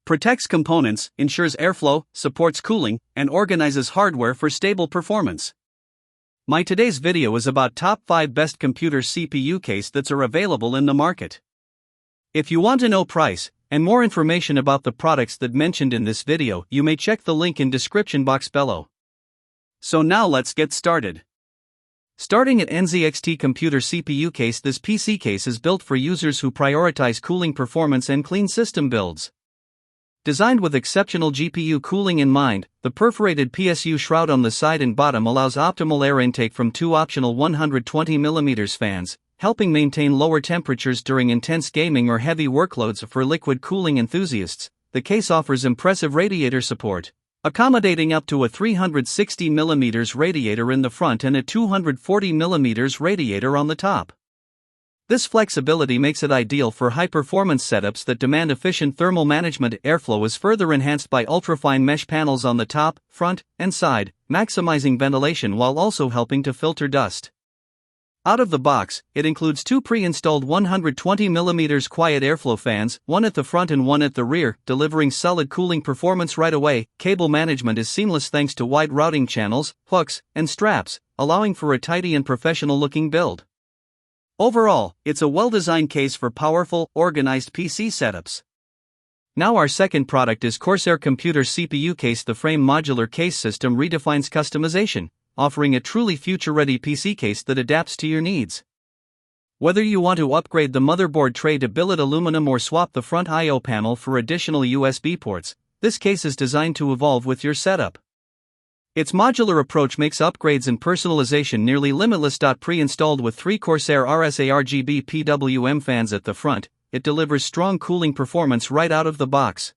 Protects components, ensures airflow, supports cooling, and organizes hardware for stable performance. My today's video is about top 5 best computer CPU case that are available in the market. If you want to know price and more information about the products that mentioned in this video, you may check the link in description box below. So now let's get started. Starting at NZXT computer CPU case. This PC case is built for users who prioritize cooling performance and clean system builds. Designed with exceptional GPU cooling in mind, the perforated PSU shroud on the side and bottom allows optimal air intake from two optional 120mm fans, helping maintain lower temperatures during intense gaming or heavy workloads. For liquid cooling enthusiasts, the case offers impressive radiator support, accommodating up to a 360mm radiator in the front and a 240mm radiator on the top. This flexibility makes it ideal for high-performance setups that demand efficient thermal management. Airflow is further enhanced by ultrafine mesh panels on the top, front, and side, maximizing ventilation while also helping to filter dust. Out of the box, it includes two pre-installed 120mm quiet airflow fans, one at the front and one at the rear, delivering solid cooling performance right away. Cable management is seamless thanks to wide routing channels, hooks, and straps, allowing for a tidy and professional-looking build. Overall, it's a well-designed case for powerful, organized PC setups. Now our second product is Corsair computer CPU case. The frame modular case system redefines customization, offering a truly future-ready PC case that adapts to your needs. Whether you want to upgrade the motherboard tray to billet aluminum or swap the front I/O panel for additional USB ports, this case is designed to evolve with your setup. Its modular approach makes upgrades and personalization nearly limitless. Pre-installed with 3 Corsair RSA RGB PWM fans at the front, it delivers strong cooling performance right out of the box.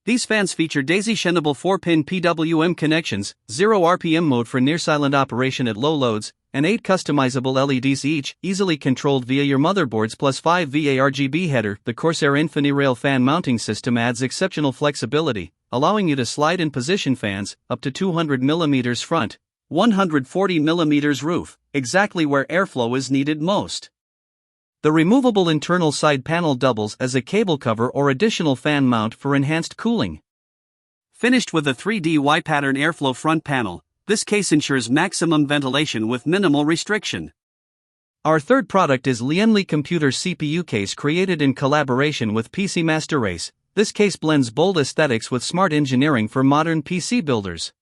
These fans feature daisy-chainable 4-pin PWM connections, 0 RPM mode for near-silent operation at low loads, and 8 customizable LEDs each, easily controlled via your motherboards, plus 5 VA RGB header. The Corsair InfiniRail fan mounting system adds exceptional flexibility, allowing you to slide and position fans up to 200mm front, 140mm roof, exactly where airflow is needed most. The removable internal side panel doubles as a cable cover or additional fan mount for enhanced cooling. Finished with a 3D Y-pattern airflow front panel, this case ensures maximum ventilation with minimal restriction. Our third product is Lian Li computer CPU case. Created in collaboration with PC Master Race, this case blends bold aesthetics with smart engineering for modern PC builders.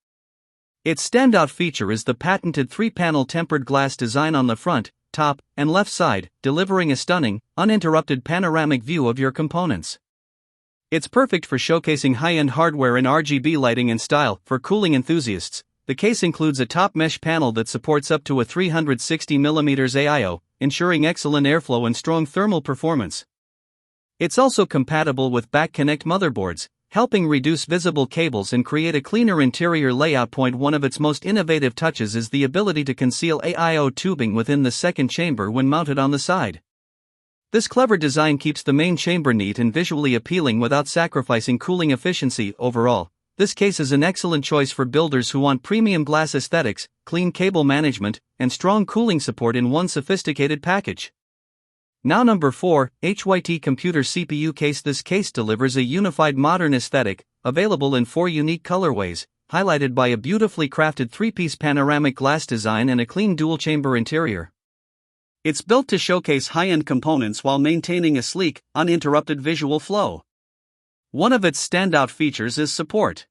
Its standout feature is the patented 3-panel tempered glass design on the front, top, and left side, delivering a stunning, uninterrupted panoramic view of your components. It's perfect for showcasing high-end hardware in RGB lighting and style. For cooling enthusiasts, the case includes a top mesh panel that supports up to a 360mm AIO, ensuring excellent airflow and strong thermal performance. It's also compatible with back-connect motherboards, helping reduce visible cables and create a cleaner interior layout. One of its most innovative touches is the ability to conceal AIO tubing within the second chamber when mounted on the side. This clever design keeps the main chamber neat and visually appealing without sacrificing cooling efficiency. Overall, this case is an excellent choice for builders who want premium glass aesthetics, clean cable management, and strong cooling support in one sophisticated package. Now number 4, HYTE computer CPU case. This case delivers a unified modern aesthetic, available in 4 unique colorways, highlighted by a beautifully crafted 3-piece panoramic glass design and a clean dual-chamber interior. It's built to showcase high-end components while maintaining a sleek, uninterrupted visual flow. One of its standout features is support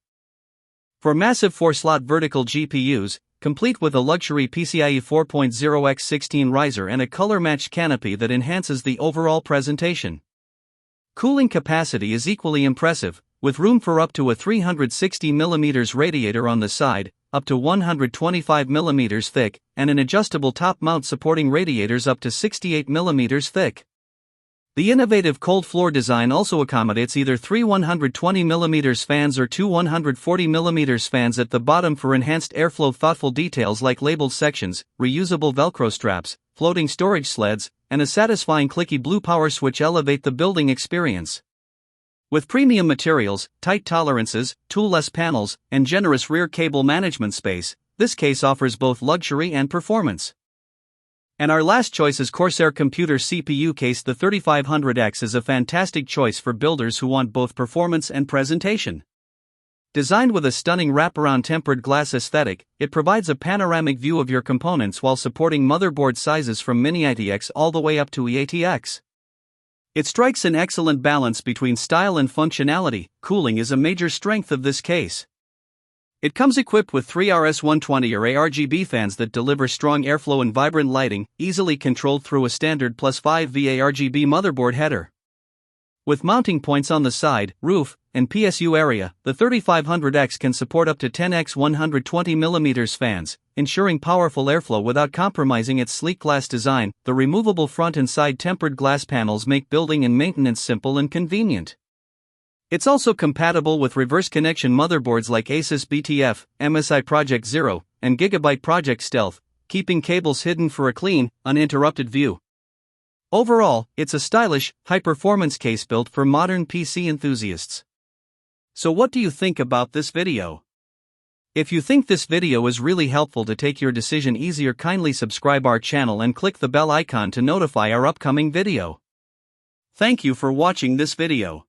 for massive 4-slot vertical GPUs, complete with a luxury PCIe 4.0x16 riser and a color-matched canopy that enhances the overall presentation. Cooling capacity is equally impressive, with room for up to a 360mm radiator on the side, up to 125mm thick, and an adjustable top mount supporting radiators up to 68mm thick. The innovative cold floor design also accommodates either 3 120mm fans or 2 140mm fans at the bottom for enhanced airflow. Thoughtful details like labeled sections, reusable Velcro straps, floating storage sleds, and a satisfying clicky blue power switch elevate the building experience. With premium materials, tight tolerances, tool-less panels, and generous rear cable management space, this case offers both luxury and performance. And our last choice is Corsair Computer CPU Case. The 3500X is a fantastic choice for builders who want both performance and presentation. Designed with a stunning wraparound tempered glass aesthetic, it provides a panoramic view of your components while supporting motherboard sizes from Mini ITX all the way up to EATX. It strikes an excellent balance between style and functionality. Cooling is a major strength of this case. It comes equipped with 3 RS-120 array RGB fans that deliver strong airflow and vibrant lighting, easily controlled through a standard +5 VA RGB motherboard header. With mounting points on the side, roof, and PSU area, the 3500X can support up to 10x 120mm fans, ensuring powerful airflow without compromising its sleek glass design. The removable front and side tempered glass panels make building and maintenance simple and convenient. It's also compatible with reverse connection motherboards like Asus BTF, MSI Project Zero, and Gigabyte Project Stealth, keeping cables hidden for a clean, uninterrupted view. Overall, it's a stylish, high-performance case built for modern PC enthusiasts. So what do you think about this video? If you think this video is really helpful to take your decision easier, kindly subscribe our channel and click the bell icon to notify our upcoming video. Thank you for watching this video.